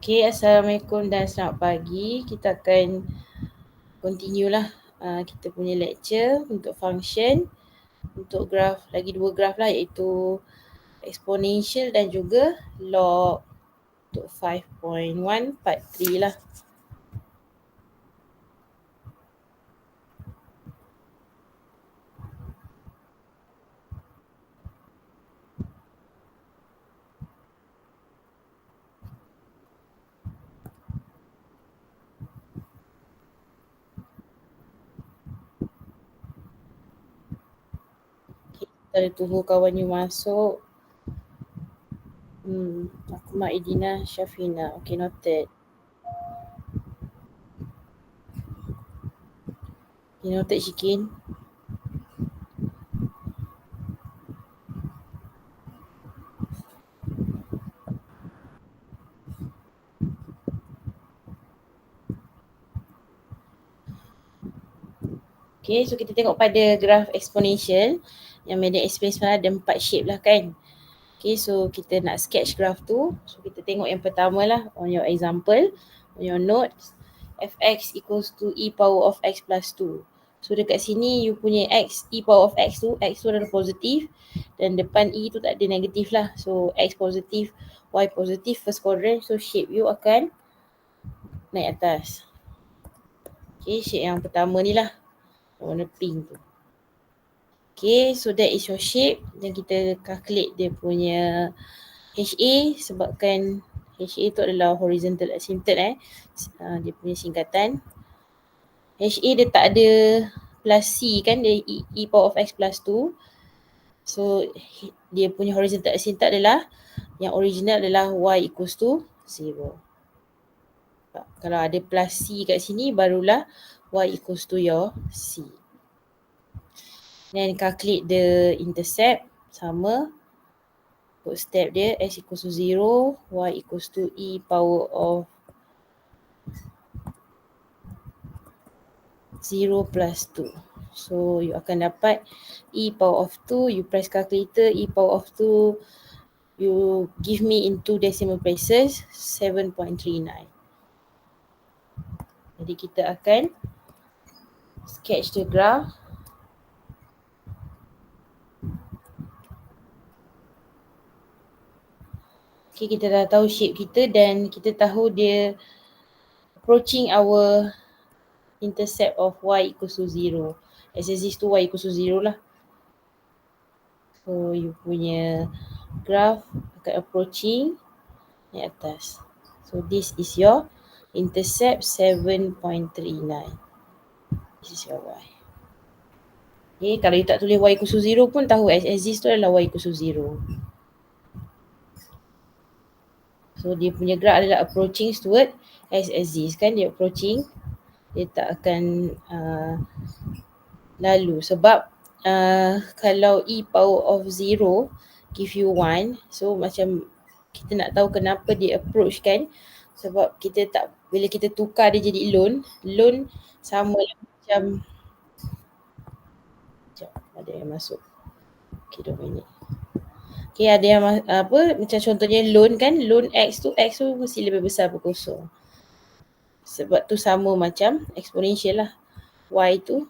Okay, Assalamualaikum dan selamat pagi. Kita akan continue lah kita punya lecture untuk function, untuk graf, lagi dua graf lah, iaitu exponential dan juga log untuk 5.1 part 3 lah. Kita ada tunggu kawan you masuk. Aku Mak Idina Syafina. Okay, noted. Okay, noted Syikin. Okay, so kita tengok pada graf exponential yang Madam explain semalam ada 4 shape lah kan. Okay, so kita nak sketch graph tu. So kita tengok yang pertama lah on your example, on your notes. Fx equals to e power of x plus 2. So dekat sini you punya x, e power of x tu adalah positif dan depan e tu tak ada negatif lah. So x positif, y positif, first quadrant. So shape you akan naik atas. Okay, shape yang pertama ni lah, warna pink tu. Okay, so that is your shape. Dan kita calculate dia punya HA sebabkan HA tu adalah horizontal asymptote dia punya singkatan. HA dia tak ada plus C kan, dia e power of x plus 2. So dia punya horizontal asymptote adalah, yang original adalah y equals to 0. Kalau ada plus C kat sini barulah y equals to your C. Then calculate the intercept, sama. Put step dia, x equals to 0, y equals to e power of 0 plus 2. So you akan dapat e power of 2, you press calculator, e power of 2, you give me in 2 decimal places, 7.39. Jadi kita akan sketch the graph. Okay, kita dah tahu shape kita dan kita tahu dia approaching our intercept of y equals to 0. X-axis tu y equals to 0 lah. So you punya graph akan approaching naik atas. So this is your intercept 7.39. This is your y. Okay, kalau you tak tulis y equals to 0 pun tahu x-axis tu adalah y equals to 0. So dia punya graph adalah approaching toward x-axis kan, dia approaching, dia tak akan lalu sebab kalau e power of 0 give you 1, so macam kita nak tahu kenapa dia approach kan, sebab kita tak, bila kita tukar dia jadi loan sama lah macam, sekejap, ada yang masuk. Okay, 2 minit. Okay, ada yang macam contohnya loan kan, loan x tu mesti lebih besar daripada kosong. Sebab tu sama macam exponential lah. Y tu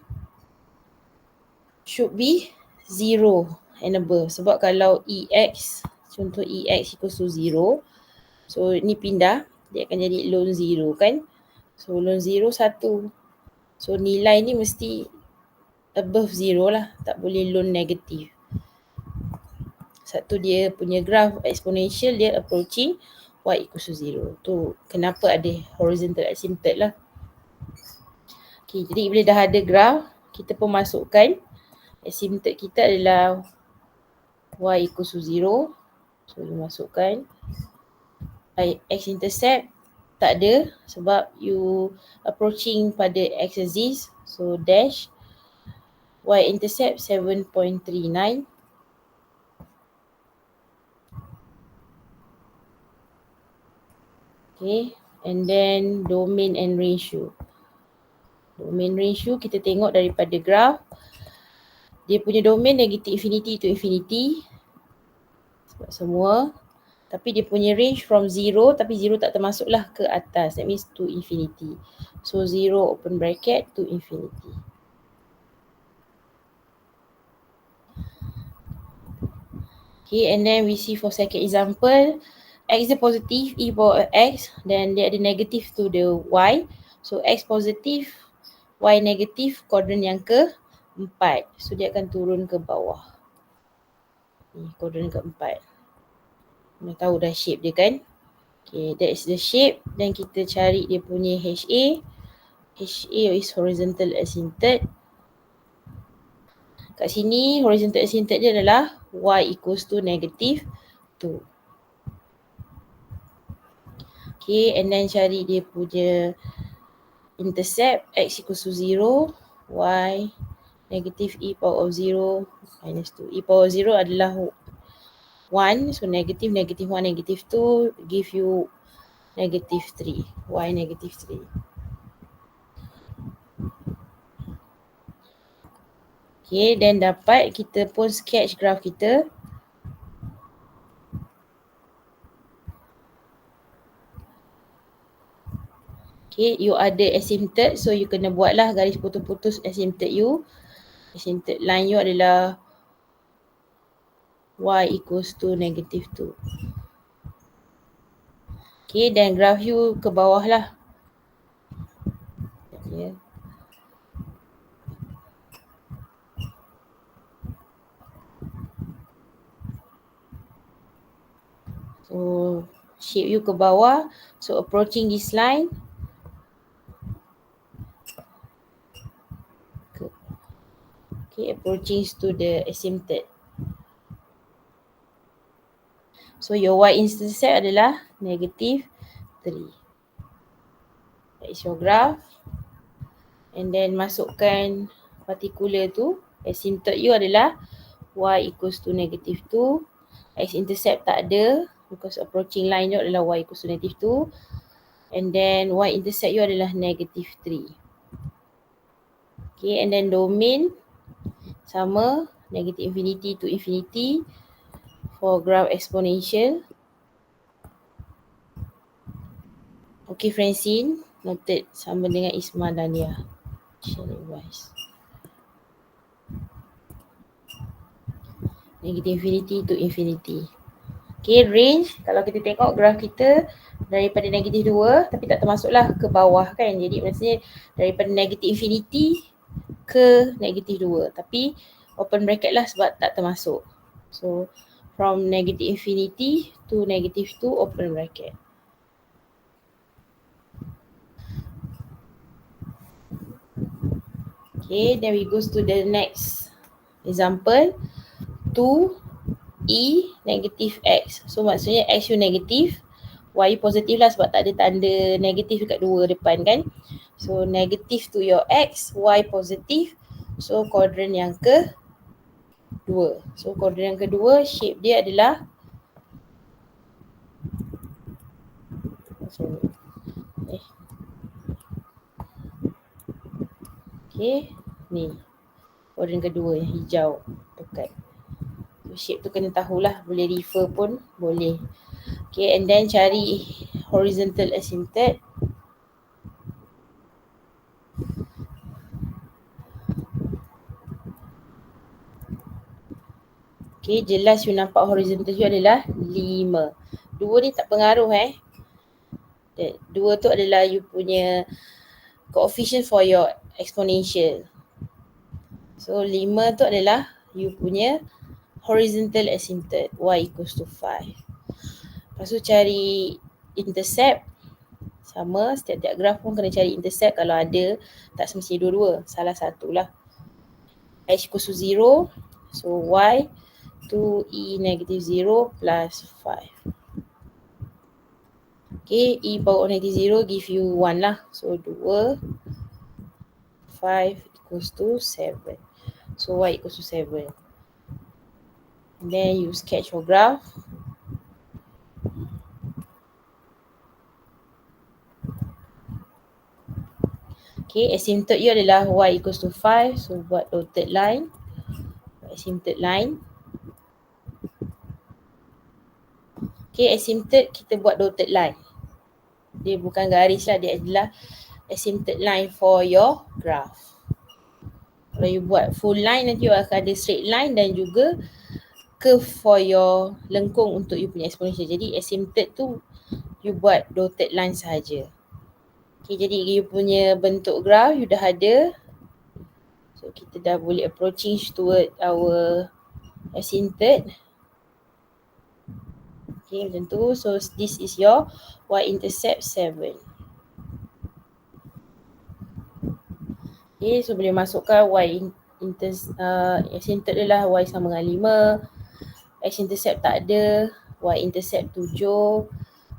should be 0 and above. Sebab kalau EX, contoh EX equals to 0, so ni pindah, dia akan jadi loan 0 kan. So loan 0 1. So nilai ni mesti above 0 lah, tak boleh loan negatif. Satu dia punya graph exponential, dia approaching y equals to 0. Tu kenapa ada horizontal asymptote lah. Okay, jadi bila dah ada graph, kita pun masukkan asymptote kita adalah y equals to 0. So you masukkan x-intercept tak ada sebab you approaching pada x-axis. So dash y-intercept 7.39. Okay, and then domain and ratio. Domain ratio kita tengok daripada graph, dia punya domain negative infinity to infinity sebab semua. Tapi dia punya range from 0, tapi 0 tak termasuklah ke atas. That means to infinity. So 0 open bracket to infinity. Okay, and then we see for second example, x dia positif, e power x, then dia ada negatif to the y. So x positif, y negatif, kuadran yang ke-4. So dia akan turun ke bawah. Ni kuadran ke-4. Dah tahu dah shape dia kan. Okay, that is the shape. Then kita cari dia punya HA. HA is horizontal asymptote. Kat sini horizontal asymptote dia adalah y equals to negative 2. Okay, and then cari dia punya intercept x equals to 0, y negative e power of 0 minus 2. E power 0 adalah 1, so negative, negative 1, negative 2 give you negative 3, y negative 3. Okay, then dapat kita pun sketch graph kita. Okay, you ada asymptote, so you kena buatlah garis putus-putus asymptote you. Asymptote line you adalah y equals to negative 2. Okay, then graph you ke bawah lah. Yeah. So shape you ke bawah. So approaching this line. Okay, approaching to the asymptote. So your y-intercept adalah negative 3. That is your graph. And then masukkan particular tu. Asymptote you adalah y equals to negative 2. X-intercept tak ada because approaching line you adalah y equals to negative 2. And then y-intercept you adalah negative 3. Okay, and then domain sama, negative infinity to infinity for graph exponential. Okay, Francine, noted sama dengan Isma Dania. Shall revise. Negative infinity to infinity. Okay, range, kalau kita tengok graf kita daripada negatif 2 tapi tak termasuklah ke bawah kan. Jadi maksudnya daripada negative infinity ke negatif 2. Tapi open bracket lah sebab tak termasuk. So from negative infinity to negative 2 open bracket. Okay, then we goes to the next example. 2e negative x. So maksudnya x you negatif, y positif lah sebab tak ada tanda negatif dekat 2 depan kan. So negative to your x, y positif. So kuadran yang ke-2. So kuadran yang kedua shape dia adalah okay, ni kuadran kedua yang hijau pekat. So shape tu kena tahulah, boleh refer pun boleh. Okay, and then cari horizontal asymptote. Okay, jelas you nampak horizontal you adalah 5. 2 ni tak pengaruh 2 tu adalah you punya coefficient for your exponential. So 5 tu adalah you punya horizontal asymptote, y equals to 5. Lepas tu cari intercept. Sama, setiap-tiap graf pun kena cari intercept kalau ada, tak semestinya dua-dua, salah satu lah. H equals to 0, so y 2e negative 0 plus 5. Okay, e power negative 0 give you 1 lah. So 2, 5 equals to 7. So y equals to 7. And then you sketch your graph. Okay, asymptote you adalah y equals to 5. So buat dotted line. Asymptote line. Okay, asymptote kita buat dotted line. Dia bukan garis lah, dia adalah asymptote line for your graph. Kalau you buat full line, nanti you akan ada straight line dan juga curve for your lengkung untuk you punya exponential. Jadi asymptote tu you buat dotted line sahaja. Okay, jadi you punya bentuk graph you dah ada. So kita dah boleh approaching toward our asymptote. Okay, macam tu. So this is your y-intercept 7. Okay, so boleh masukkan asymptote dia lah y sama dengan 5. X-intercept tak ada, y-intercept 7.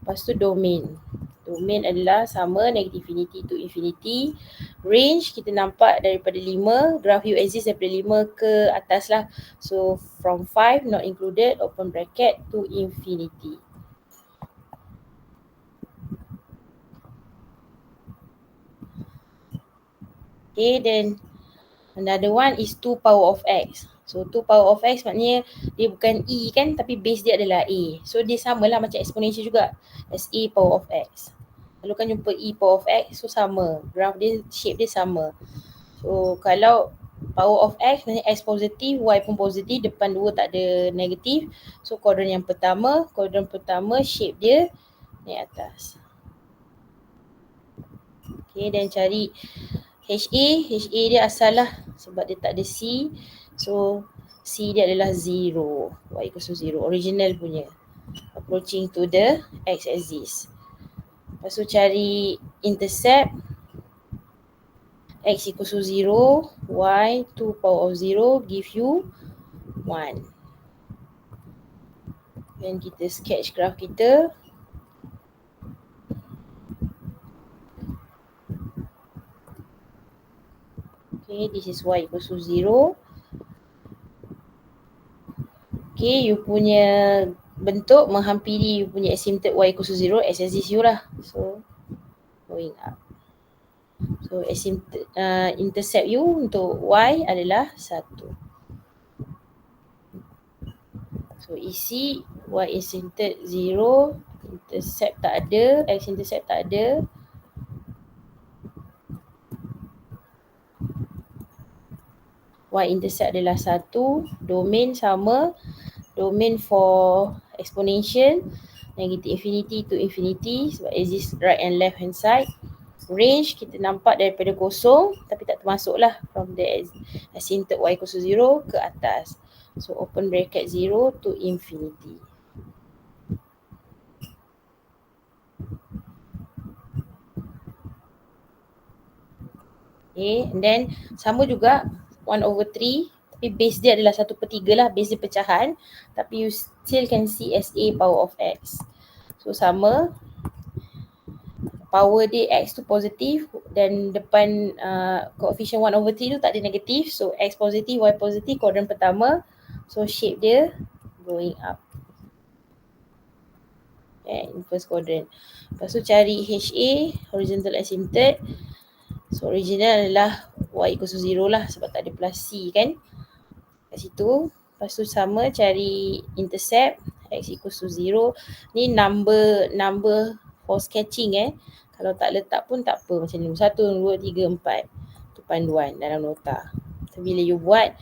Lepas tu domain. Domain adalah sama negative infinity to infinity. Range kita nampak daripada 5, graph you exist daripada 5 ke atas lah. So from 5 not included, open bracket, to infinity. Okay, then another one is 2 power of x. So 2 power of x maknanya dia bukan e kan, tapi base dia adalah a. So dia samalah macam exponential juga, as a power of x. Kalau kan jumpa e power of x, so sama. Graph dia, shape dia sama. So kalau power of x maknanya x positif, y pun positif, depan 2 tak ada negatif. So kuadran pertama shape dia naik atas. Okay, dan cari HA dia asal lah sebab dia tak ada C. So C dia adalah 0, y equals to 0, original punya. Approaching to the x axis. Lepas tu cari intercept, x equals to 0, y 2 power of 0 give you 1. Dan kita sketch graph kita. Okay, this is y equals to 0. Okay, you punya bentuk menghampiri you punya asymptote y equals to 0, x axis you lah. So, going up. So, asymptote, intercept you untuk y adalah 1. So, isi y asymptote 0, intercept tak ada, x intercept tak ada. Y-intercept adalah 1, domain sama, domain for exponential, negative infinity to infinity sebab exist right and left hand side. Range kita nampak daripada kosong tapi tak termasuk lah from the asymptote y equals to 0 ke atas. So open bracket 0 to infinity. Okay, and then sama juga 1/3, tapi base dia adalah 1/3 lah, base dia pecahan, tapi you still can see as a power of x. So sama, power dia x tu positif dan depan coefficient 1/3 tu tak ada negatif. So x positif, y positif, kuadran pertama. So shape dia going up. Okay, in first quadrant. Lepas tu cari HA, horizontal asymptote. So original adalah y equals to 0 lah sebab tak ada plus C kan kat situ. Lepas tu sama cari intercept, x equals to 0. Ni number for sketching Kalau tak letak pun tak apa, macam ni 1, 2, 3, 4. Tu panduan dalam nota. So bila you buat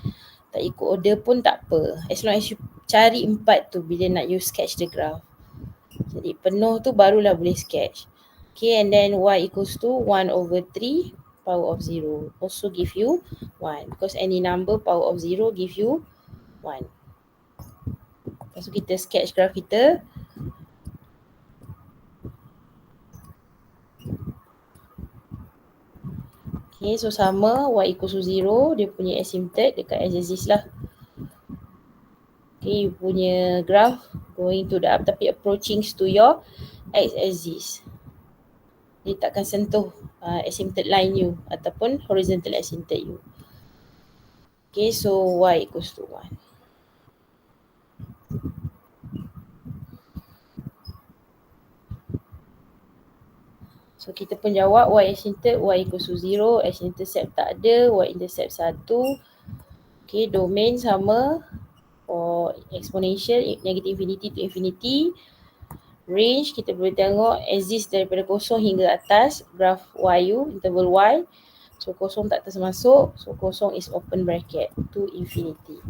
tak ikut order pun tak apa, as long as you cari 4 tu bila nak you sketch the graph. Jadi penuh tu barulah boleh sketch. Okay, and then y equals to 1/3 power of 0 also give you 1 because any number power of 0 give you 1. Lepas tu kita sketch graph kita. Okay, so sama y equals to 0, dia punya asymptote dekat x-axis lah. Okay, you punya graph going to the up tapi approaching to your x-axis. Dia takkan sentuh asymptote line you ataupun horizontal asymptote you. Okay, so y equals to 1. So kita pun jawab y asymptote y equals to 0, x intercept tak ada, y intercept 1. Okay, domain sama for exponential negative infinity to infinity. Range kita boleh tengok exist daripada kosong hingga atas, graf YU, interval Y. So kosong tak termasuk, so kosong is open bracket to infinity.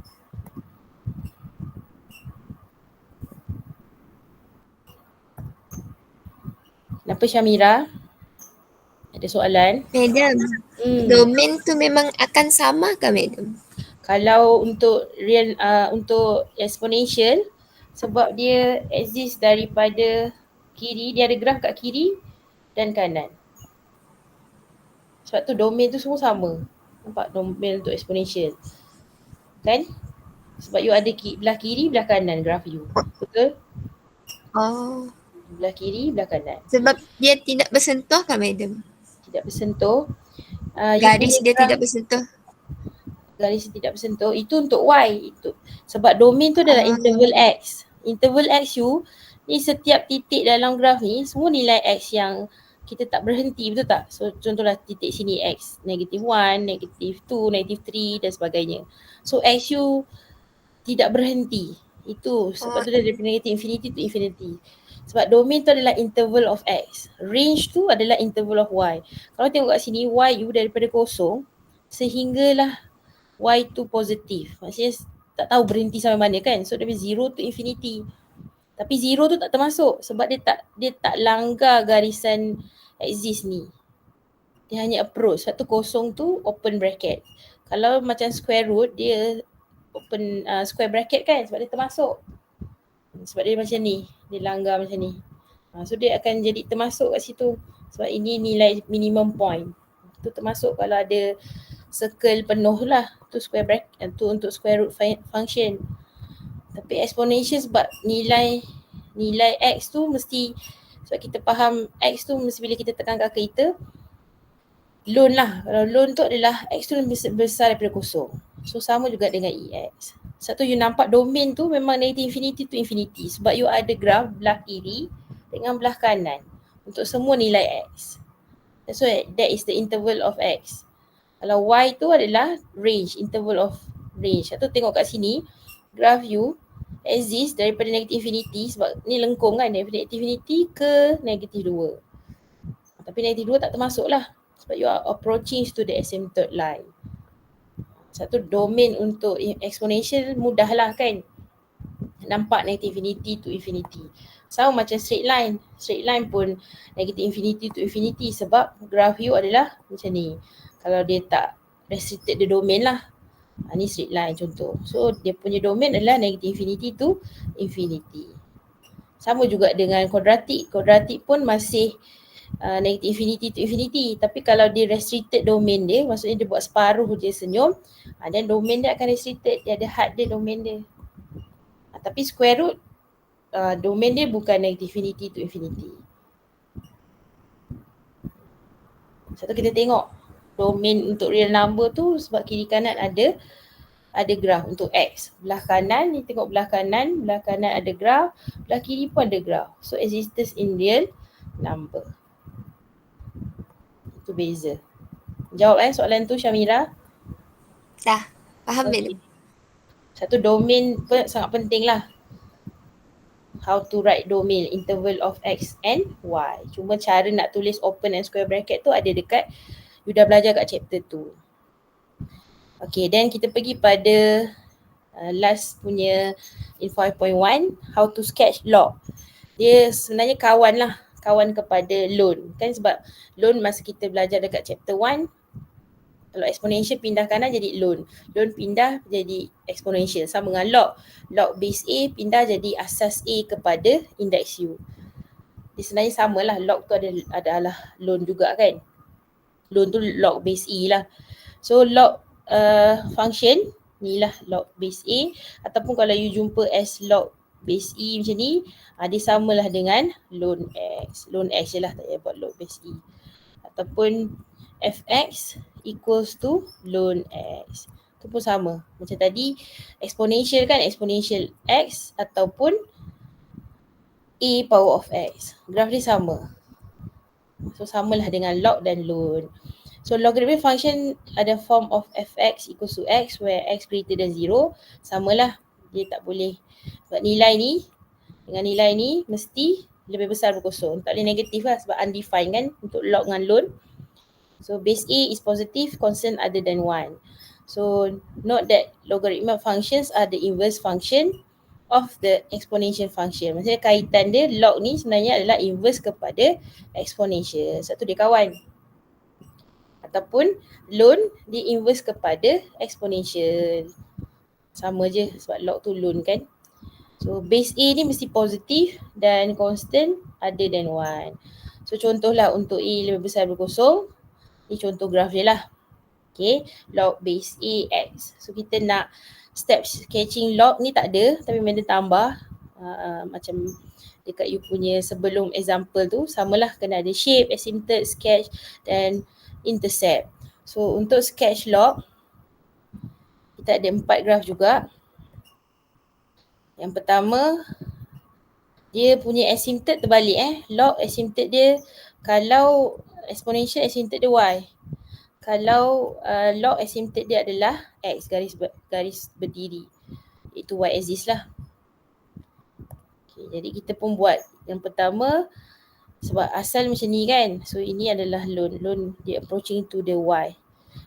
Kenapa Syamira? Ada soalan? Madam, domain tu memang akan sama ke madam? Kalau untuk real untuk exponential, sebab dia exist daripada kiri, dia ada graf kat kiri dan kanan. Sebab tu domain tu semua sama. Nampak domain untuk exponential. Kan? Sebab you ada belah kiri, belah kanan graf you. Betul? Oh, Belah kiri, belah kanan. sebab dia tidak bersentuh ke madam? Tidak bersentuh. You Garis punya dia graf, tidak bersentuh. garis tidak bersentuh, itu untuk Y. Itu. Sebab domain tu adalah interval X. Interval X you, ni setiap titik dalam graf ni, semua nilai X yang kita tak berhenti, betul tak? So contohlah titik sini X, -1, -2, -3 dan sebagainya. So X you tidak berhenti. Itu sebab tu dia daripada negative infinity to infinity. Sebab domain tu adalah interval of X. Range tu adalah interval of Y. Kalau tengok kat sini, Y you daripada kosong sehinggalah Y tu positif. Maksudnya tak tahu berhenti sampai mana kan. So dari 0 to infinity. Tapi 0 tu tak termasuk sebab dia tak langgar garisan exist ni. Dia hanya approach. Sebab tu kosong tu open bracket. Kalau macam square root dia open square bracket kan sebab dia termasuk. Sebab dia macam ni. Dia langgar macam ni. So dia akan jadi termasuk kat situ. Sebab ini nilai minimum point. Tu termasuk kalau ada circle penuh lah. Tu square bracket. Tu untuk square root function. Tapi exponential sebab nilai X tu mesti, sebab kita faham X tu mesti bila kita tekan kaki kita, lone lah. Kalau lone tu adalah X tu lebih besar daripada kosong. So sama juga dengan EX. Satu you nampak domain tu memang negative infinity to infinity. Sebab you ada graf belah kiri dengan belah kanan untuk semua nilai X. That's why that is the interval of X. Kalau Y tu adalah range, interval of range. Satu tengok kat sini, graf you exist daripada negative infinity sebab ni lengkung kan, daripada negative infinity ke negative 2. Tapi negative 2 tak termasuk lah sebab you are approaching to the asymptote line. Satu domain untuk exponential mudah lah kan. Nampak negative infinity to infinity. Sama macam straight line. Straight line pun negative infinity to infinity sebab graf you adalah macam ni. Kalau dia tak restricted the domain lah. Ni straight line contoh. So dia punya domain adalah negative infinity to infinity. Sama juga dengan quadratic. Quadratic pun masih negative infinity to infinity. Tapi kalau dia restricted domain dia, maksudnya dia buat separuh je senyum, dan domain dia akan restricted. Dia ada had dia, domain dia. Tapi square root, domain dia bukan negative infinity to infinity. Satu kita tengok domain untuk real number tu sebab kiri kanan ada graf untuk X. Belah kanan, ni tengok belah kanan ada graf, belah kiri pun ada graf. So existence in real number. Itu beza. Jawab soalan tu Syamira? Dah, faham madam. Satu domain pun sangat penting lah. How to write domain, interval of X and Y. Cuma cara nak tulis open and square bracket tu ada dekat, you dah belajar kat chapter tu. Okay, then kita pergi pada last punya in 5.1, how to sketch log. Dia sebenarnya kawan kepada lone. Kan sebab lone masa kita belajar dekat chapter 1, kalau exponential pindah kanan jadi lone. Lone pindah jadi exponential. Sama dengan log. Log base A pindah jadi asas A kepada index U. Dia sebenarnya samalah. Log tu adalah lone juga kan. Lone tu log base E lah. So log function ni lah log base A, ataupun kalau you jumpa as log base E macam ni, dia samalah dengan lone X. Lone X je lah, tak payah buat log base E. Ataupun fx equals to lone X. Itu pun sama. Macam tadi exponential kan, exponential X ataupun A power of X. Graf dia sama. So samalah dengan log dan lone. So logarithmic function ada form of fx equals to x where x greater than 0. Samalah, dia tak boleh. Sebab nilai ni dengan nilai ni mesti lebih besar daripada kosong. Tak boleh negatif lah sebab undefined kan untuk log dengan loan. So base A is positive constant other than 1. So note that logarithmic functions are the inverse function of the exponential function. Maksudnya kaitan dia log ni sebenarnya adalah inverse kepada exponential. Satu dia kawan. Ataupun loan dia inverse kepada exponential. Sama je sebab log tu loan kan. So base A ni mesti positif dan constant other than 1. So contohlah untuk A lebih besar daripada kosong. Ni contoh graf dia lah. Okay, log base A X. So kita nak step sketching log ni tak ada tapi benda tambah. Macam dekat you punya sebelum example tu samalah kena ada shape, asymptote, sketch dan intercept. So untuk sketch log kita ada 4 graf juga. Yang pertama dia punya asymptote terbalik log asymptote dia kalau exponential asymptote dia Y. Kalau log asymptote dia adalah X garis berdiri. Itu Y axis lah. Okay, jadi kita pun buat yang pertama sebab asal macam ni kan. So ini adalah loan. Loan dia approaching to the Y.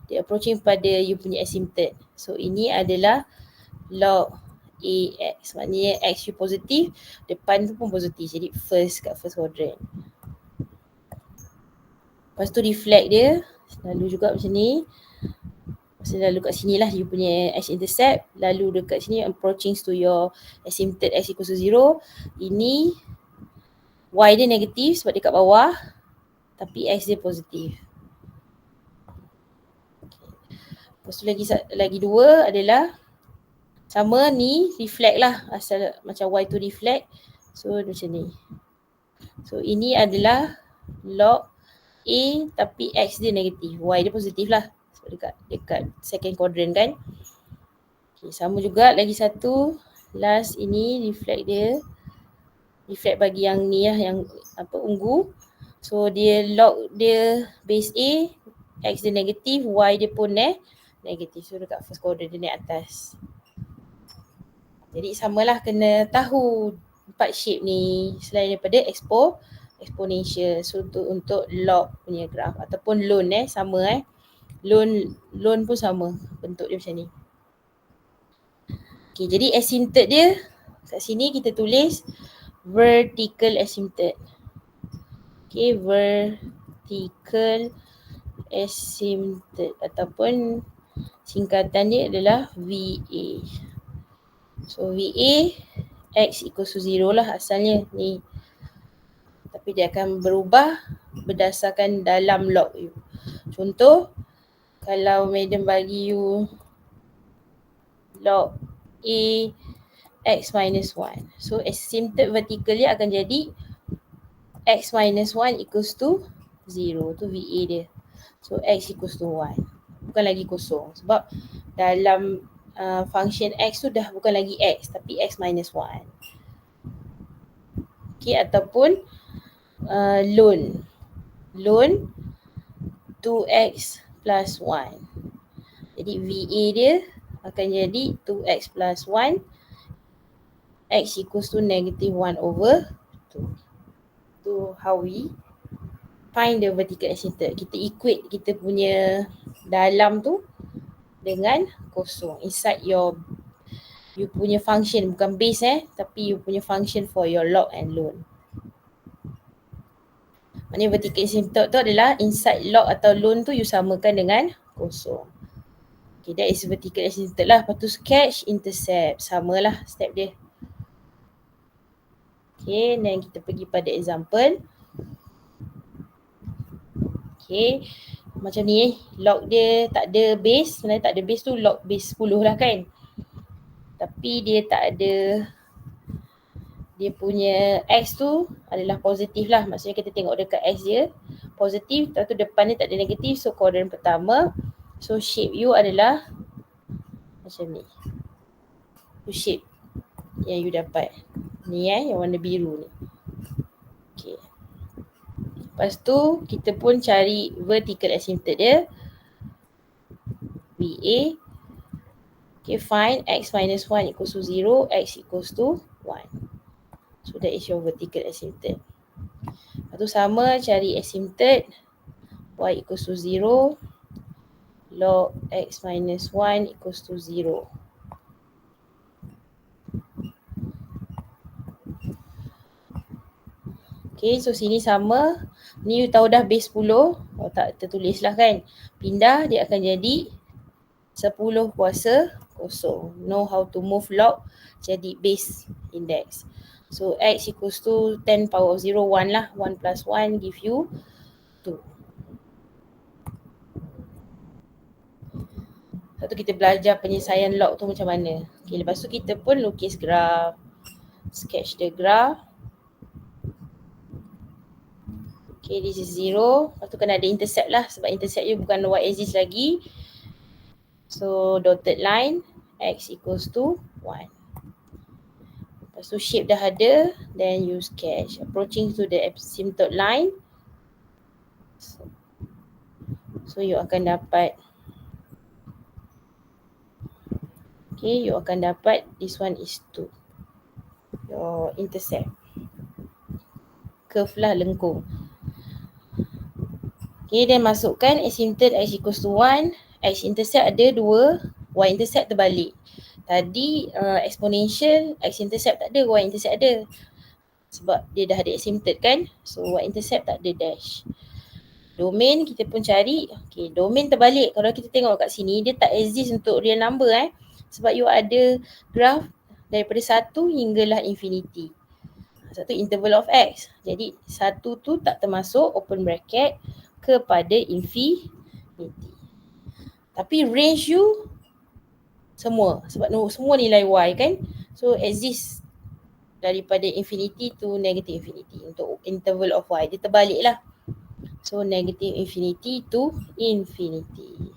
Dia approaching pada you punya asymptote. So ini adalah log AX. Maknanya X you positif, depan tu pun positif. Jadi first kat first quadrant. Lepas tu reflect dia lalu juga macam ni. Lalu kat sini lah you punya x-intercept. Lalu dekat sini approaching to your asymptote x equals to 0. Ini y dia negatif sebab dia kat bawah. Tapi x dia positif. Lepas tu lagi dua adalah sama ni reflect lah. Asal macam y tu reflect. So macam ni. So ini adalah log A tapi x dia negatif. Y dia positif lah. Dekat second quadrant kan. Okay, sama juga lagi satu. Last ini reflect dia. Reflect bagi yang ni lah, yang ungu. So dia log dia base A, X dia negatif, Y dia pun negatif. So dekat first quadrant dia naik atas. Jadi samalah kena tahu 4 shape ni selain daripada exponential. So untuk log punya graf ataupun loan sama Loan pun sama bentuk dia macam ni. Okay, jadi asymptote dia kat sini kita tulis vertical asymptote. Okay, vertical asymptote ataupun singkatan dia adalah VA. So VA X equals to 0 lah asalnya ni. Tapi dia akan berubah berdasarkan dalam log you. Contoh kalau madam bagi you log A X minus 1. So asymptote vertical dia akan jadi X minus 1 equals to 0. Tu VA dia. So X equals to 1. Bukan lagi kosong. Sebab dalam function X tu dah bukan lagi X tapi X minus 1. Okay, ataupun loan. Loan 2X plus 1. Jadi VA dia akan jadi 2X plus 1. X equals to negative 1 over 2. Tu how we find the vertical asymptote. Kita equate kita punya dalam tu dengan kosong. Inside you punya function. Bukan base tapi you punya function for your log and loan. Maknanya vertical asymptote tu adalah inside log atau loan tu you samakan dengan kosong. Okay, that is vertical asymptote lah. Lepas tu sketch, intercept. Samalah step dia. Okay, dan kita pergi pada example. Okay, macam ni log dia tak ada base. Sebenarnya tak ada base tu log base 10 lah kan. Tapi dia tak ada, dia punya X tu adalah positif lah. Maksudnya kita tengok dekat X dia positif. Lepas tu depan dia tak ada negatif. So quadrant pertama. So shape you adalah macam ni. Tu shape yang you dapat. Ni yang warna biru ni. Okay. Lepas tu kita pun cari vertical asymptote dia. VA. Okay, find X minus 1 equals to 0. X equals to 1. So that is your vertical asymptote. Lepas tu sama cari asymptote y equals to 0, log x minus 1 equals to 0. Okay, so sini sama. Ni you tahu dah base 10. Oh, tak tertulis lah kan. Pindah, dia akan jadi 10 kuasa kosong. Know how to move log jadi base index. So x equals to 10 power of 0, 1 lah. 1 plus 1 give you 2. Lepas tu kita belajar penyelesaian log tu macam mana. Okay, lepas tu kita pun lukis graf. Sketch the graph. Okay, this is 0. Lepas tu kena ada intercept lah. Sebab intercept you bukan y-axis lagi. So dotted line, x equals to 1. Lepas tu shape dah ada. Then you sketch. Approaching to the asymptote line. So you akan dapat. Okay, you akan dapat this one is 2. Your intercept. Curve lah, lengkung. Okay, then masukkan asymptote x equals to 1. X-intercept ada 2. Y-intercept terbalik. Tadi exponential, x-intercept tak ada, y-intercept ada. Sebab dia dah ada asymptote kan. So y-intercept tak ada dash. Domain kita pun cari. Okay, domain terbalik. Kalau kita tengok kat sini, dia tak exist untuk real number Sebab you ada graph daripada 1 hinggalah infinity. Satu interval of x. Jadi 1 tu tak termasuk open bracket kepada infinity. Tapi range you semua. Sebab semua nilai y kan. So exist daripada infinity to negative infinity. Untuk interval of y. Dia terbalik lah. So negative infinity to infinity.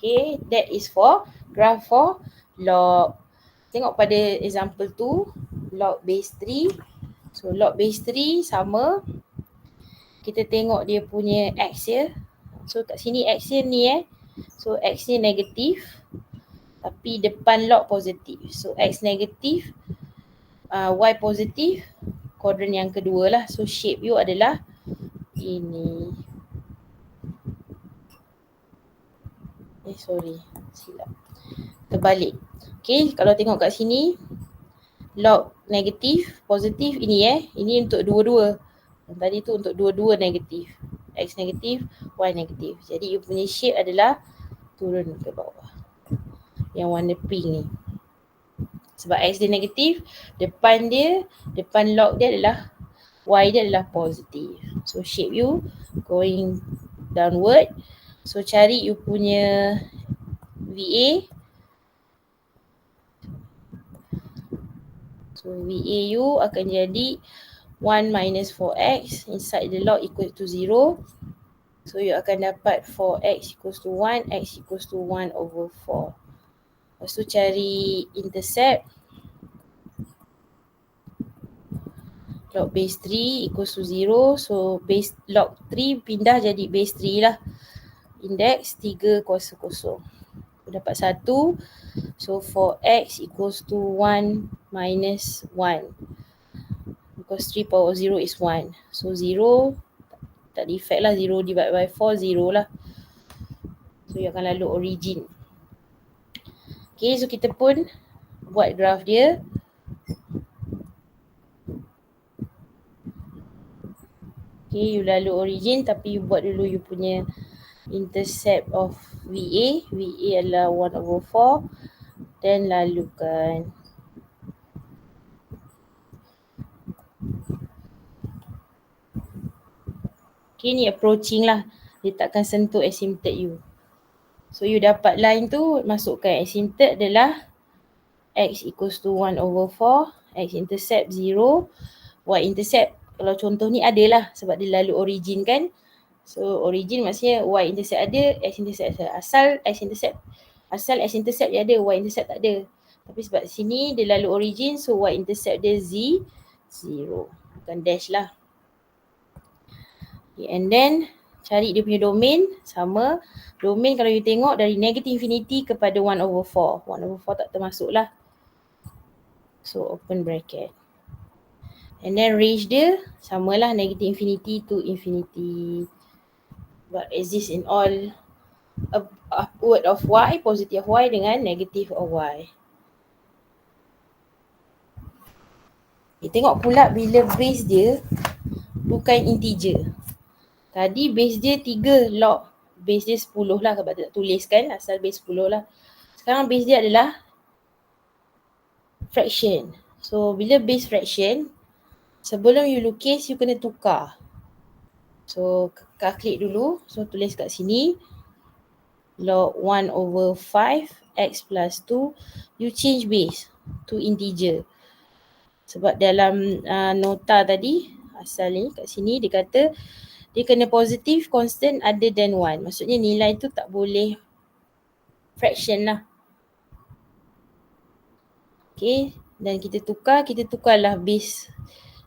Okay, that is for graph for log. Tengok pada example tu, log base 3. So log base 3 sama. Kita tengok dia punya x ya. So kat sini x dia ni So x ni negatif. Tapi depan log positif. So x negatif, y positif. Quadrant yang kedua lah. So shape you adalah ini. Silap. Terbalik. Okay, kalau tengok kat sini, log negatif, positif ini Ini untuk dua-dua. Yang tadi tu untuk dua-dua negatif. X negatif, Y negatif. Jadi you punya shape adalah turun ke bawah. Yang warna pink ni. Sebab X dia negatif, depan log dia adalah, Y dia adalah positif. So shape you going downward. So cari you punya VA. So VA you akan jadi 1 minus 4x inside the log equal to 0. So you akan dapat 4x equals to 1, x equals to 1 over 4. Lepas tu cari intercept. Log base 3 equals to 0. So base log 3 pindah jadi base 3 lah. Index 3 kuasa kosong. Dapat 1. So 4x equals to 1 minus 1. Because 3 power 0 is 1. So 0, tak ada effect lah. 0 divided by 4, 0 lah. So you akan lalu origin. Okay, so kita pun buat graph dia. Okay, you lalu origin tapi you buat dulu you punya intercept of VA. VA adalah 1 over 4. Then lalukan. Okay, ni approaching lah. Dia takkan sentuh asymptote you. So you dapat line tu, masukkan asymptote adalah x equals to 1 over 4. X intercept 0. Y intercept, kalau contoh ni adalah sebab dia lalu origin kan. So origin maksudnya y intercept ada, x intercept ada. Asal x intercept dia ada, y intercept tak ada. Tapi sebab sini dia lalu origin, so y intercept dia 0. Bukan dash lah. Okay, and then cari dia punya domain sama. Domain kalau you tengok dari negative infinity kepada 1/4. 1/4 tak termasuk lah. So open bracket. And then range dia samalah negative infinity to infinity. But exist in all upward of y, positive of y dengan negative of y. Okay, tengok pula bila base dia bukan integer. Tadi base dia 3 log. Base dia 10 lah kalau tak tulis kan. Asal base 10 lah. Sekarang base dia adalah fraction. So bila base fraction, sebelum you lukis, you kena tukar. So calculate dulu. So tulis kat sini. Log 1/5 x plus 2. You change base to integer. Sebab dalam nota tadi, asal ni kat sini dia kata dia kena positive constant other than 1. Maksudnya nilai tu tak boleh fraction lah. Okay, dan kita tukarlah base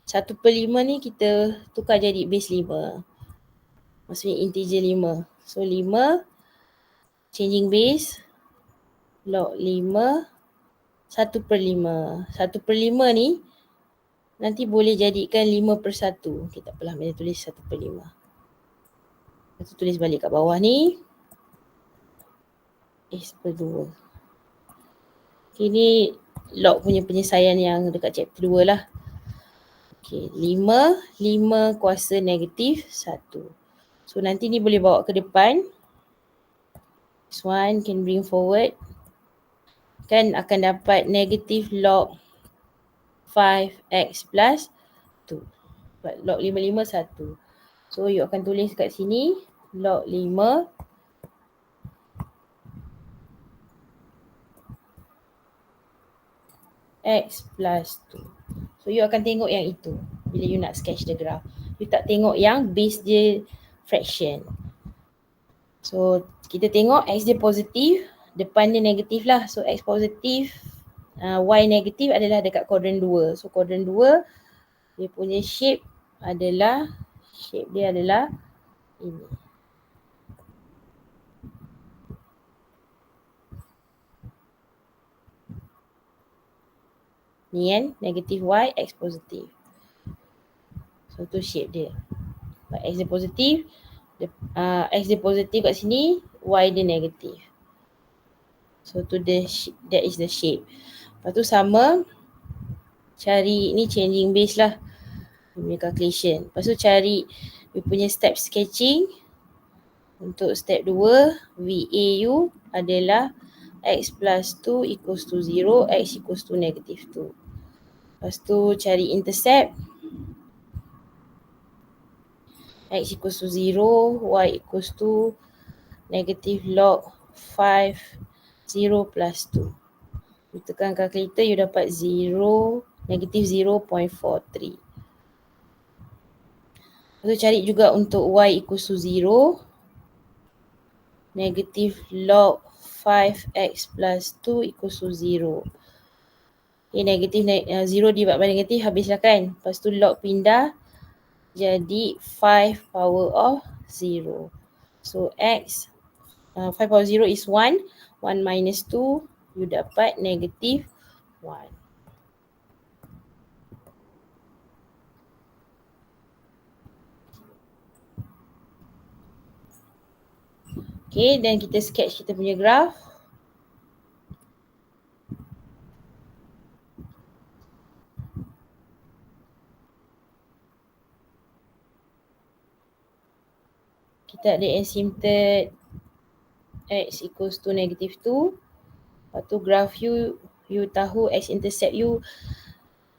1/5 ni kita tukar jadi base 5. Maksudnya integer 5. So 5 changing base log 5 1/5. 1/5 ni nanti boleh jadikan 5/1. Okay, tak apalah, bila tulis 1/5. Lepas tu tulis balik kat bawah ni S/2. Okay, ni log punya penyelesaian yang dekat chapter 2 lah. Okay, 5 kuasa negatif 1. So nanti ni boleh bawa ke depan. This one can bring forward. Kan akan dapat negatif log 5x plus 2. But log 5 1. So you akan tulis kat sini log 5 x plus 2. So you akan tengok yang itu bila you nak sketch the graph. You tak tengok yang base dia fraction. So kita tengok x dia positif, depan dia negatif lah. So x positif, y negatif adalah dekat quadrant 2. So quadrant 2 dia punya shape dia adalah ini. Ni kan, negatif y, x positif. So tu shape dia. X dia positif, x dia positif kat sini, y dia negatif. So tu that is the shape. Lepas tu sama, cari ni changing base lah. Punya calculation. Lepas tu cari you punya step sketching. Untuk step 2, VAU adalah x plus 2 equals to 0, x equals to negative 2. Lepas tu cari intercept. X equals to 0, y equals to negative log 5, 0 plus 2. You tekan calculator, you dapat 0, negative 0.43. Lepas tu cari juga untuk y equals to 0. Negative log 5x plus 2 equals to 0. Okay, negatif 0 dibuat pada negatif, habislah kan. Lepas tu log pindah jadi 5 power of 0. So x, 5 power 0 is 1. 1 minus 2, you dapat negatif 1. Okay, dan kita sketch kita punya graph. Kita ada asymptote x equals to negative 2. Lepas tu graph you tahu x intercept you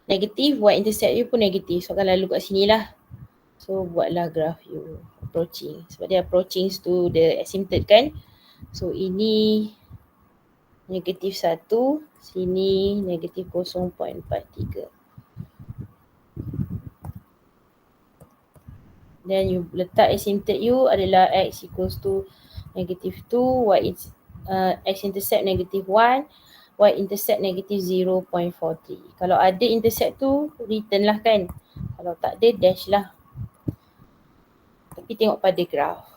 negatif, y intercept you pun negatif. So akan lalu kat sini lah. So buatlah graph you approaching. Sebab dia approaching to the asymptote kan. So ini negatif 1, sini negatif 0.43. Then you letak asymptote you adalah x equals to negative 2, x intercept negative 1, y intercept negative 0.43. Kalau ada intercept tu, return lah kan. Kalau tak ada, dash lah. Tapi tengok pada graf.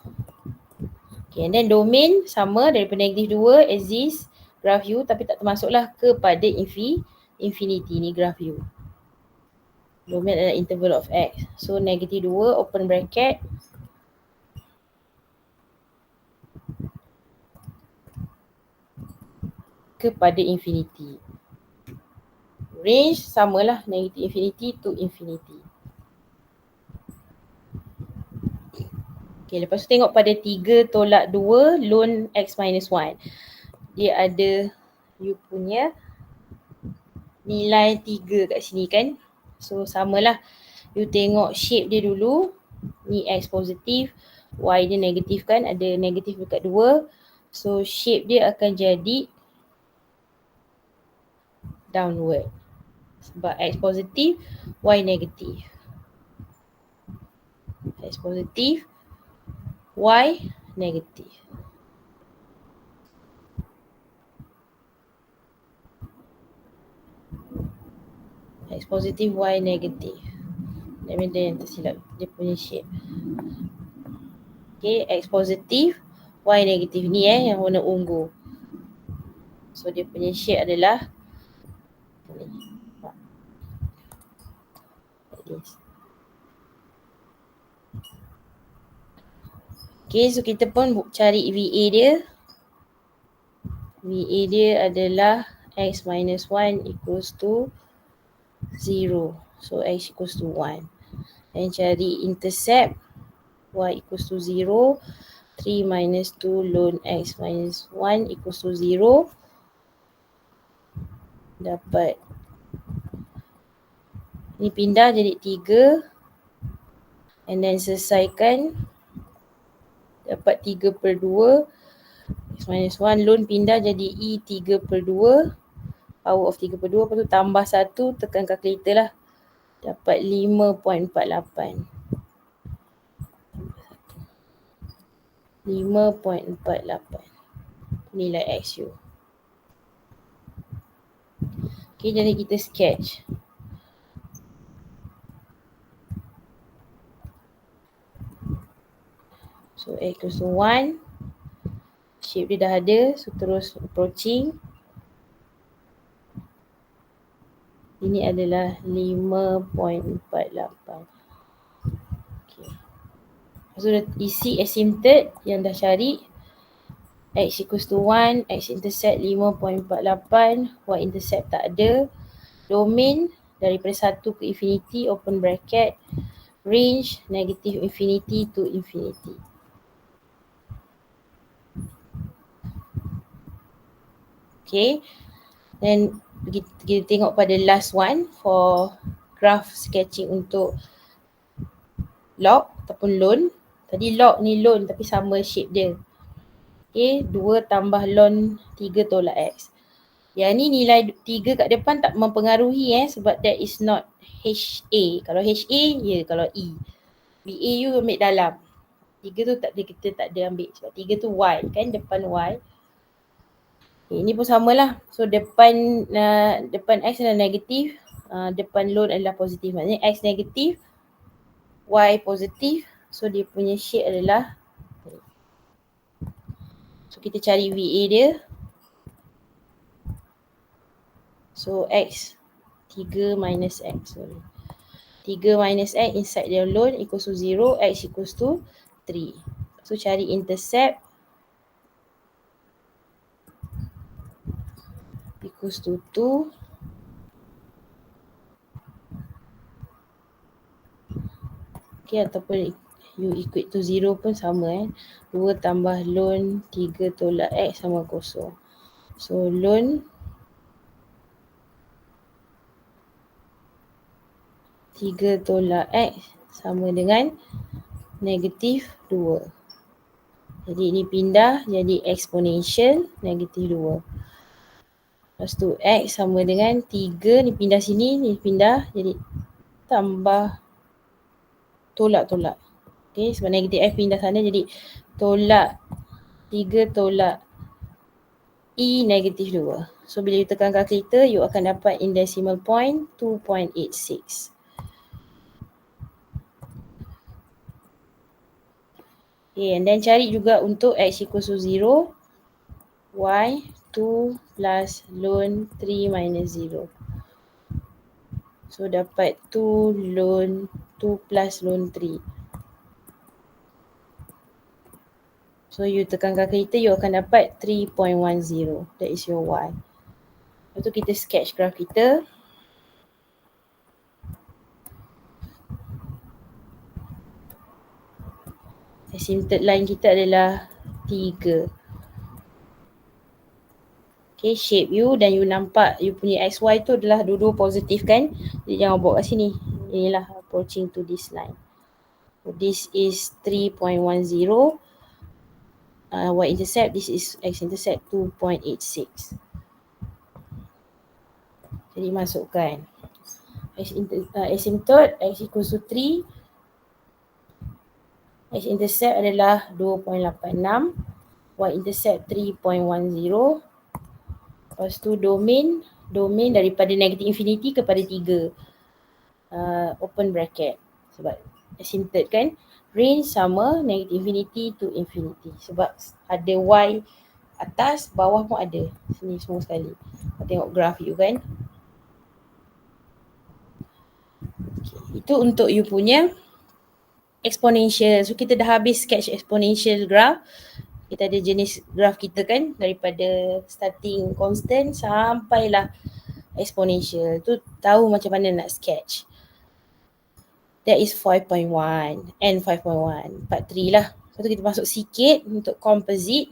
Okay, and then domain sama daripada -2 exist graf U tapi tak termasuklah kepada infinity ni graf U. Domain adalah interval of X. So -2 open bracket kepada infinity. Range samalah negative infinity to infinity. Okay, lepas tu tengok pada 3 tolak 2 ln X minus 1. Dia ada you punya nilai 3 kat sini kan. So samalah. You tengok shape dia dulu. Ni X positif, Y dia negatif kan. Ada negatif dekat 2. So shape dia akan jadi downward. Sebab X positif, Y negatif. X positif, Y negatif. X positif, Y negatif. That means dia yang tersilap dia punya shape. Okay, X positif, Y negatif ni yang warna ungu. So dia punya shape adalah ni. Like this. Okay, so kita pun cari VA dia. VA dia adalah X minus 1 equals to 0. So X equals to 1. Dan cari intercept Y equals to 0. 3 minus 2 ln X minus 1 equals to 0. Dapat ni pindah jadi 3. And then selesaikan. Dapat 3/2. X minus 1 ln pindah jadi E 3/2. Power of 3/2. Lepas tu tambah 1. Tekan kalkulator lah. Dapat 5.48. 5.48 nilai XU. Okay, jadi kita sketch. So X equals to 1. Shape dia dah ada. So terus approaching. Ini adalah 5.48. Okay. Lepas tu dah isi asymptote yang dah cari. X equals to 1, X intercept 5.48, Y intercept tak ada. Domain daripada 1 ke infinity, open bracket. Range negative infinity to infinity. Okay. Then kita tengok pada last one for graph sketching untuk log ataupun ln. Tadi log ni ln tapi sama shape dia. Okay, 2 tambah ln 3 tolak X. Yang ni nilai 3 kat depan tak mempengaruhi sebab that is not HA. Kalau HA, ya. Kalau E. BA you ambil dalam. 3 tu tak ada, kita tak ada ambil. Sebab 3 tu Y kan, depan Y. Okay, ini pun samalah. So depan X adalah negatif. Depan ln adalah positif. Maksudnya X negatif, Y positif. So dia punya shape adalah, so kita cari VA dia. So X 3 minus X. Sorry. 3 minus X inside their ln equals to 0. X equals to 3. So cari intercept. Equals to 2. Okay, ataupun U equate to 0 pun sama 2 tambah ln 3 tolak X sama 0. So ln 3 tolak X sama dengan negatif 2. Jadi ini pindah jadi exponential negatif 2. Lepas tu X sama dengan 3, ni pindah sini, ni pindah jadi tambah tolak-tolak. Okay, sebab negatif X pindah sana jadi tolak 3 tolak E negatif 2. So bila you tekan kalkulator, you akan dapat in decimal point 2.86. Okay, and then cari juga untuk x equals to 0, y 2 plus ln 3 minus 0. So dapat 2 plus ln 3. So you tekan calculator, you akan dapat 3.10. That is your y. Lepas tu kita sketch graph kita. Asymptote line kita adalah 3. Okay, shape you dan you nampak you punya XY tu adalah dua-dua positif kan. Jadi jangan bawa kat sini. Inilah approaching to this line. So this is 3.10. Y-intercept, this is x-intercept 2.86. Jadi masukkan asymptote x equals to 3. X-intercept adalah 2.86. Y-intercept 3.10. Lepas tu domain daripada negative infinity kepada 3. Open bracket. Sebab asymptote kan. Range sama negative infinity to infinity. Sebab ada y atas, bawah pun ada. Sini semua sekali. Tengok graph you kan. Okay. Itu untuk you punya exponential. So kita dah habis sketch exponential graph. Kita ada jenis graph kita kan, daripada starting constant sampailah exponential. Tu tahu macam mana nak sketch. That is 5.1 and 5.1 part 3 lah. Lepas tu kita masuk sikit untuk composite.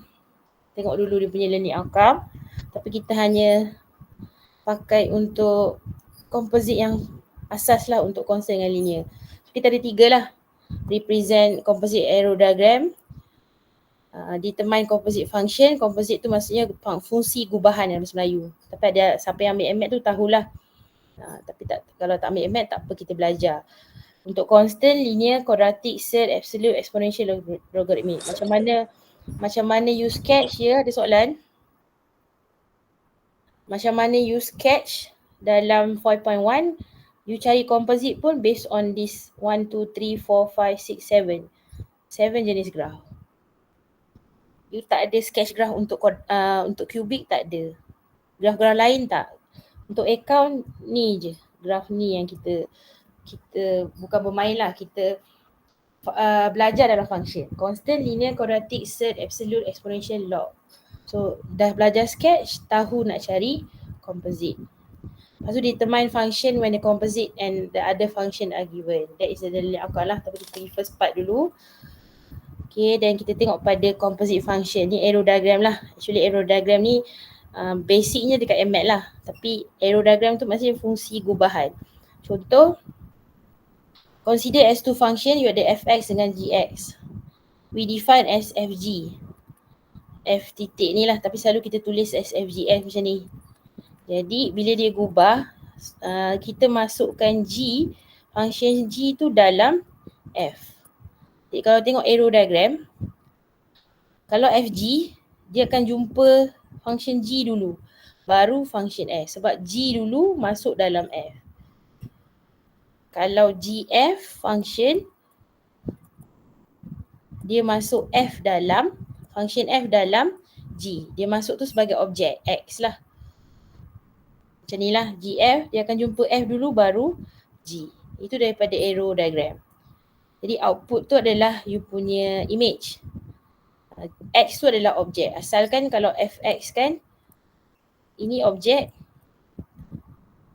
Tengok dulu dia punya learning outcome. Tapi kita hanya pakai untuk composite yang asas lah untuk constant dengan linear. So, kita ada 3 lah. Represent composite arrow diagram. Determine composite function. Composite tu maksudnya fungsi gubahan dalam bahasa Melayu. Tapi ada siapa yang ambil MAT tu tahulah. Tapi kalau tak ambil MAT tak apa, kita belajar. Untuk constant, linear, quadratic, surd, absolute, exponential, logarithmic. Macam mana you sketch ya, ada soalan? Macam mana you sketch dalam 5.1, you cari composite pun based on this 1, 2, 3, 4, 5, 6, 7. 7 jenis graph. You tak ada sketch graph untuk cubic, tak ada. Graph-graph lain tak. Untuk account ni je. Graph ni yang kita bukan bermain lah. Kita belajar dalam function. Constant, linear, quadratic, surd, absolute, exponential, log. So dah belajar sketch, tahu nak cari composite. Lepas tu determine function when the composite and the other function are given. That is the outcome lah. Tapi kita pergi first part dulu. Okay, dan kita tengok pada composite function. Ni arrow diagram lah. Actually arrow diagram ni basicnya dekat MAT lah. Tapi arrow diagram tu maksudnya fungsi gubahan. Contoh, consider S2 function, you ada fx dengan gx. We define as fg. F titik ni lah, tapi selalu kita tulis as fgf macam ni. Jadi bila dia gubah, kita masukkan g, function g tu dalam f. Jadi kalau tengok arrow diagram, kalau fg, dia akan jumpa function g dulu, baru function f. Sebab g dulu masuk dalam f. Kalau gf function, dia masuk f dalam, function f dalam g. Dia masuk tu sebagai objek, x lah. Macam ni lah, gf, dia akan jumpa f dulu baru g. Itu daripada arrow diagram. Jadi output tu adalah you punya image. X tu adalah objek. Asalkan kalau fx kan, ini objek,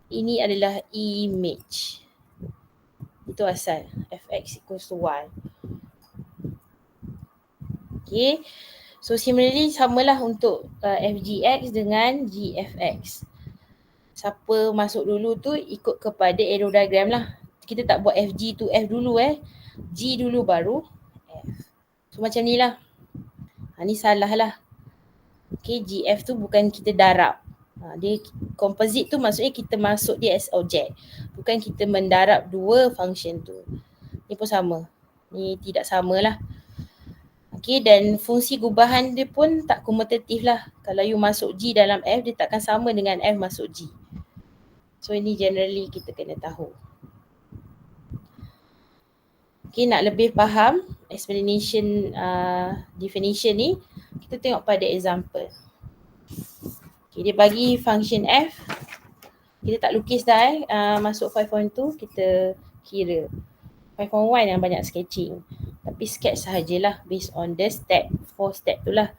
ini adalah image. Itu asal. Fx equals to 1. Okay. So similarly samalah untuk fgx dengan gfx. Siapa masuk dulu tu ikut kepada arrow diagram lah. Kita tak buat fg tu f dulu G dulu baru f. So macam ni lah. Ni salah lah. Okay, gf tu bukan kita darab. Dia composite tu maksudnya kita masuk dia as objek. Bukan kita mendarab dua function tu. Ni pun sama. Ni tidak sama lah. Okay, dan fungsi gubahan dia pun tak komutatif lah. Kalau you masuk G dalam F, dia takkan sama dengan F masuk G. So ini generally kita kena tahu. Okay, nak lebih faham explanation definition ni, kita tengok pada example. Okay, dia bagi function f. Kita tak lukis dah masuk 5.2 kita kira. 5.1 yang banyak sketching. Tapi sketch sahajalah based on the step, 4 step tu lah.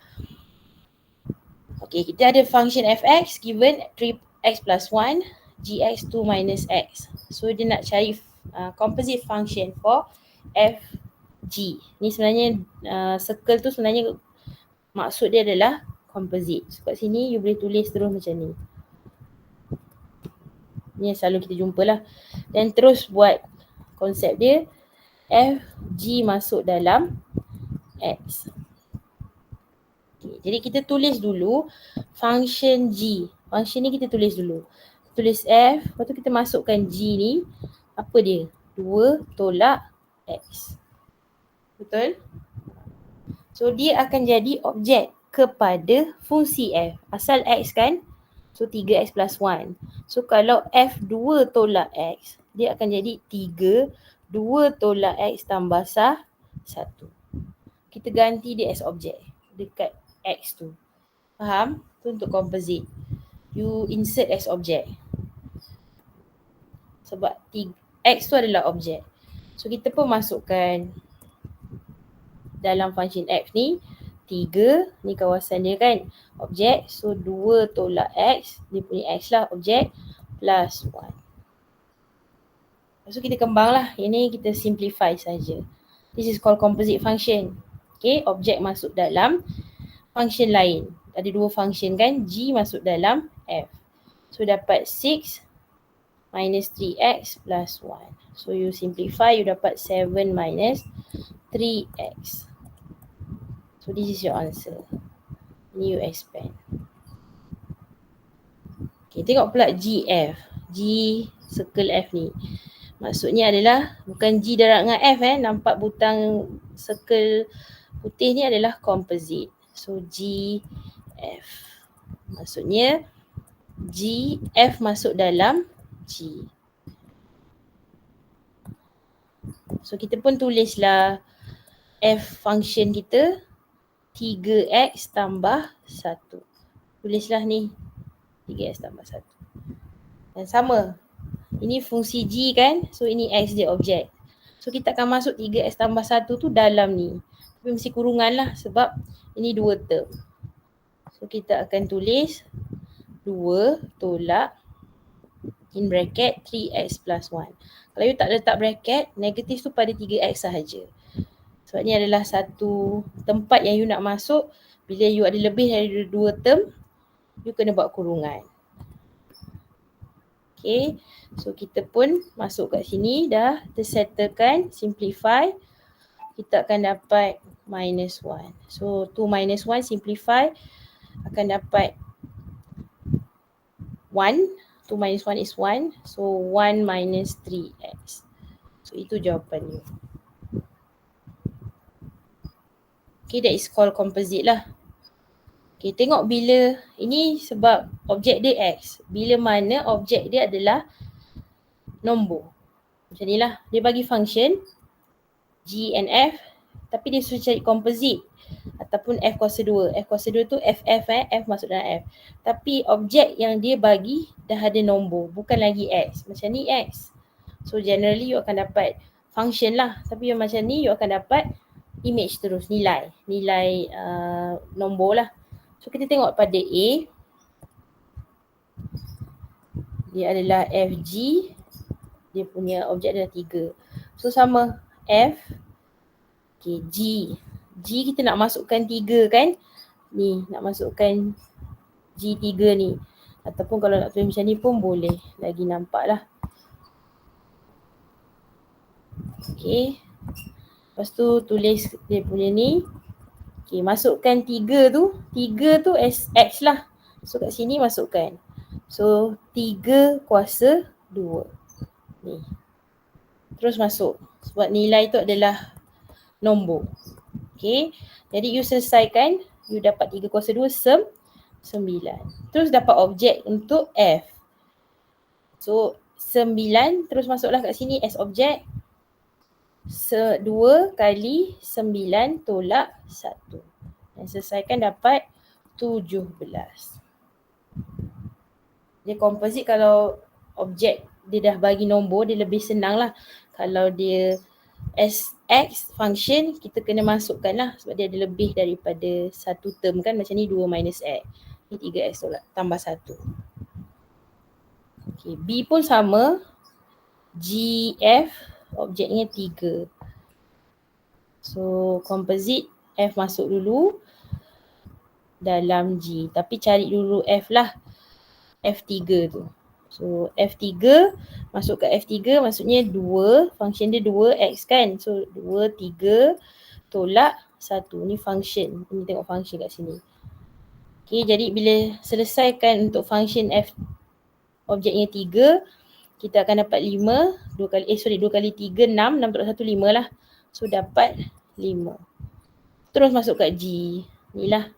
Okay, kita ada function fx given 3x plus 1, gx 2 minus x. So dia nak cari composite function for fg. Ni sebenarnya circle tu sebenarnya maksud dia adalah composite. So kat sini you boleh tulis terus macam ni. Ni yang selalu kita jumpa lah. Dan terus buat konsep dia, fg masuk dalam x. Okay, jadi kita tulis dulu function g. Function ni kita tulis dulu. Tulis f, lepas tu kita masukkan g ni. Apa dia? 2 tolak x. Betul? So dia akan jadi objek kepada fungsi f. Asal x kan? So 3x plus 1. So kalau f2 tolak x, dia akan jadi 3, 2 tolak x tambah 1. Kita ganti dia as objek dekat x tu. Faham? Tu untuk composite. You insert as objek. Sebab x tu adalah objek. So kita pun masukkan dalam function f ni 3, ni kawasan dia kan, objek. So 2 tolak x, dia punya x lah objek, plus 1. Lepas tu kita kembang lah, ini kita simplify saja. This is called composite function. Okay, objek masuk dalam function lain. Ada 2 function kan, g masuk dalam f. So dapat 6 minus 3x plus 1. So you simplify, you dapat 7 minus 3x. So this is your answer. Ni you expand. Okay, tengok pula GF. G circle F ni. Maksudnya adalah bukan G darab dengan F nampak butang circle putih ni adalah composite. So GF. Maksudnya GF masuk dalam G. So kita pun tulislah F function kita 3x tambah 1. Tulislah ni 3x tambah 1. Dan sama. Ini fungsi G kan. So ini x dia objek. So kita akan masuk 3x tambah 1 tu dalam ni. Tapi mesti kurungan lah sebab ini 2 term. So kita akan tulis 2 tolak in bracket 3x plus 1. Kalau you tak letak bracket, negatif tu pada 3x sahaja. Sebab ni adalah satu tempat yang you nak masuk. Bila you ada lebih dari 2 term, you kena buat kurungan. Okay, so kita pun masuk kat sini dah tersettlekan, simplify. Kita akan dapat minus 1. So 2 minus 1 simplify akan dapat 1. 2 minus 1 is 1. So 1 minus 3x. So itu jawapan you. Okay, that is called composite lah. Okay, tengok bila, ini sebab objek dia X. Bila mana objek dia adalah nombor. Macam ni lah, dia bagi function G and F. Tapi dia suruh cari composite. Ataupun F kuasa 2. F kuasa 2 tu FF F masuk dalam F. Tapi objek yang dia bagi dah ada nombor. Bukan lagi X. Macam ni X. So generally you akan dapat function lah. Tapi yang macam ni you akan dapat image terus, nilai nombor lah. So kita tengok pada A, dia adalah FG, dia punya objek adalah 3. So sama F, okay, G kita nak masukkan 3 kan, ni nak masukkan G3 ni. Ataupun kalau nak tulis macam ni pun boleh, lagi nampak lah. Okay, lepas tu tulis dia punya ni. Okay, masukkan 3 tu as X lah. So kat sini masukkan. So 3 kuasa 2. Ni. Terus masuk. Sebab nilai tu adalah nombor. Okay, jadi you selesaikan. You dapat 3 kuasa 2 9. Terus dapat objek untuk F. So 9 terus masuklah kat sini as objek. 2 kali 9 tolak 1. Dan selesaikan dapat 17. Dia composite kalau objek dia dah bagi nombor, dia lebih senang lah. Kalau dia X function, kita kena masukkan lah sebab dia ada lebih daripada satu term kan. Macam ni 2 minus X. Ni 3X tolak tambah 1. Okay, B pun sama. GF objeknya 3. So composite F masuk dulu dalam G. Tapi cari dulu F lah. F3 tu. So F3 masuk ke F3 maksudnya 2. Function dia 2X kan. So 2, 3 tolak 1. Ni function. Ini tengok function kat sini. Okay, jadi bila selesaikan untuk function F objeknya 3, kita akan dapat 5. 2 kali 3, 6. 6 tolak 1, 5 lah. So dapat 5. Terus masuk kat G. Inilah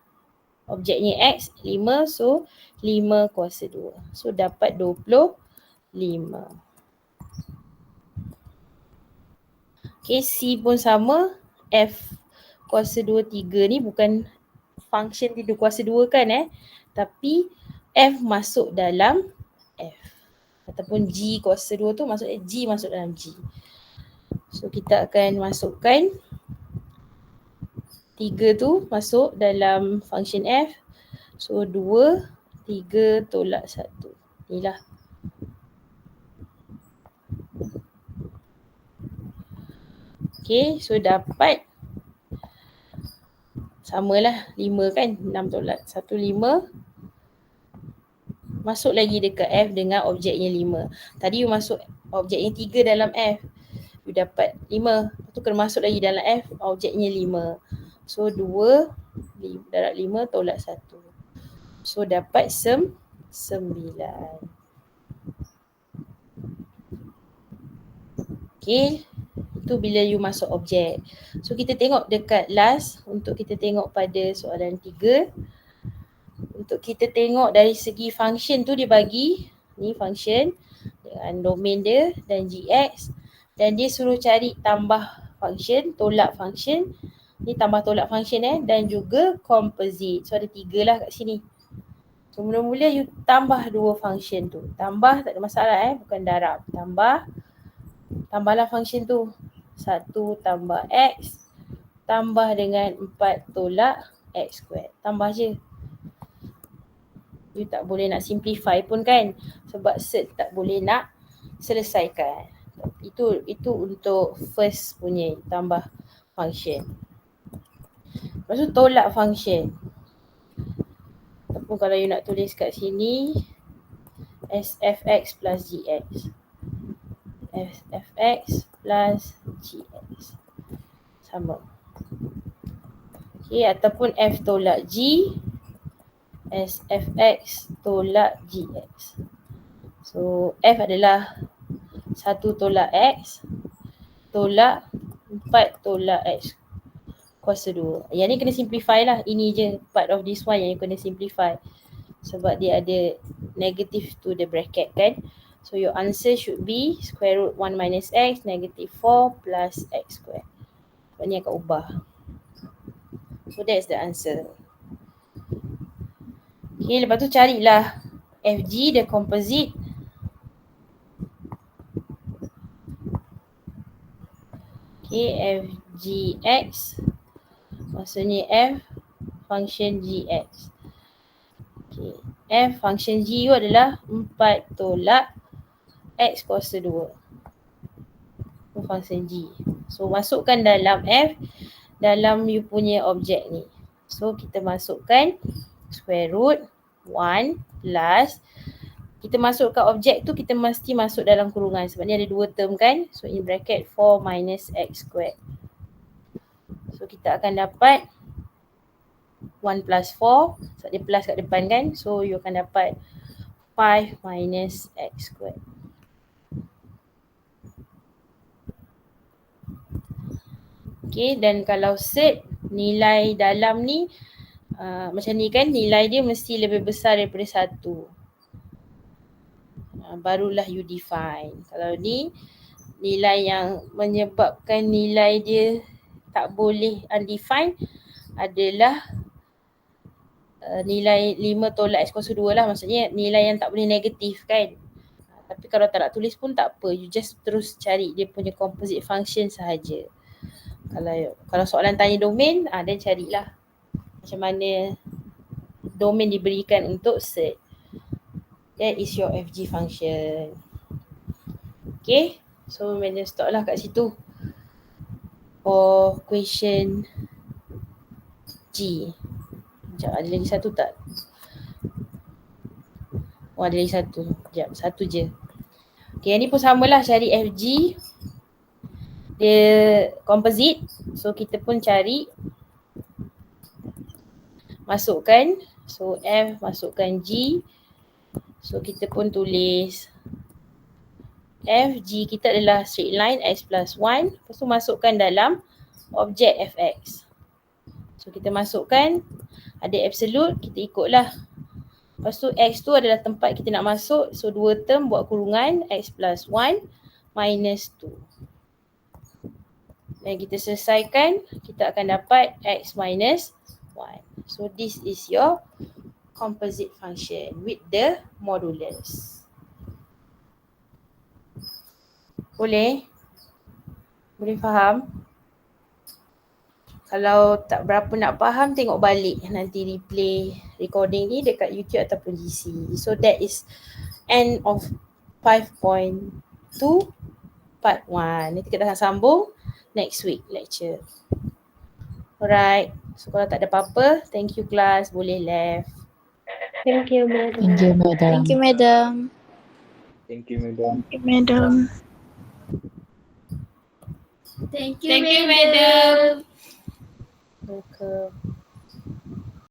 objeknya X, 5. So 5 kuasa 2. So dapat 25. Okay, C pun sama. F kuasa 2, 3 ni bukan function dia kuasa 2 kan tapi F masuk dalam F. Ataupun G kuasa 2 tu maksudnya G masuk dalam G. So kita akan masukkan 3 tu masuk dalam function F. So 2, 3 tolak 1. Inilah. Okay, so dapat samalah 5 kan. 6 tolak 1, 5. Masuk lagi dekat F dengan objeknya 5. Tadi you masuk objeknya 3 dalam F. You dapat 5. Lepas tu kena masuk lagi dalam F objeknya 5. So 2 darab 5 tolak 1. So dapat 9. Okay. Itu bila you masuk objek. So kita tengok dekat last untuk kita tengok pada soalan 3. Untuk kita tengok dari segi function tu dia bagi ni function dengan domain dia dan GX. Dan dia suruh cari tambah function, tolak function. Ni tambah tolak function dan juga composite. So ada 3 lah kat sini. So mula-mula you tambah 2 function tu. Tambah tak ada masalah bukan darab. Tambahlah function tu. 1 tambah X tambah dengan 4 tolak X squared. Tambah je. You tak boleh nak simplify pun kan. Sebab set tak boleh nak selesaikan. Itu untuk first punya tambah function. Lepas tu tolak function. Ataupun kalau you nak tulis kat sini SFX plus GX. SFX plus GX. Sama. Okay, ataupun F tolak G. SFX tolak GX. So F adalah 1 tolak X tolak 4 tolak X kuasa 2. Yang ni kena simplify lah. Ini je part of this one yang you kena simplify. Sebab dia ada negative to the bracket kan. So your answer should be square root 1 minus X negative 4 plus X squared. Sebab ni akan ubah. So that's the answer. Okay, lepas tu carilah FG, the composite. Okay, FGX. Maksudnya F function GX. Okay, F function G tu adalah 4 tolak X kuasa 2. Itu function G. So masukkan dalam F, dalam you punya objek ni. So kita masukkan square root 1 plus, kita masukkan objek tu kita mesti masuk dalam kurungan sebab ni ada 2 term kan. So in bracket 4 minus X squared. So kita akan dapat 1 plus 4 sebab dia plus kat depan kan. So you akan dapat 5 minus X squared. Okay, dan kalau set nilai dalam ni macam ni kan, nilai dia mesti lebih besar daripada 1. Barulah you define. Kalau ni nilai yang menyebabkan nilai dia tak boleh undefined adalah nilai 5 tolak X kuasa 2 lah. Maksudnya nilai yang tak boleh negatif kan. Tapi kalau tak nak tulis pun tak apa. You just terus cari dia punya composite function sahaja. Kalau soalan tanya domain, then carilah macam mana domain diberikan untuk search. That is your FG function. Okay, so mana stop lah kat situ for question G. Sekejap, ada lagi satu tak? Oh, ada lagi satu. Sekejap, satu je. Okay, yang ni pun samalah cari FG. Dia composite. So, kita pun cari. Masukkan. So, F masukkan G. So, kita pun tulis FG kita adalah straight line X plus 1. Lepas tu masukkan dalam objek Fx. So, kita masukkan. Ada absolute, kita ikutlah. Lepas tu X tu adalah tempat kita nak masuk. So, 2 term buat kurungan X plus 1 minus 2. Dan kita selesaikan, kita akan dapat X minus 1. So, this is your composite function with the modulus. Boleh? Boleh faham? Kalau tak berapa nak faham, tengok balik nanti replay recording ni dekat YouTube ataupun GC. So that is end of 5.2 part 1. Nanti kita akan sambung next week lecture. Alright. So kalau tak ada apa-apa, thank you class. Boleh left. Thank you, madam. Thank you, madam. Thank you, madam. Thank you, madam. Madam. Thank you, madam. Welcome.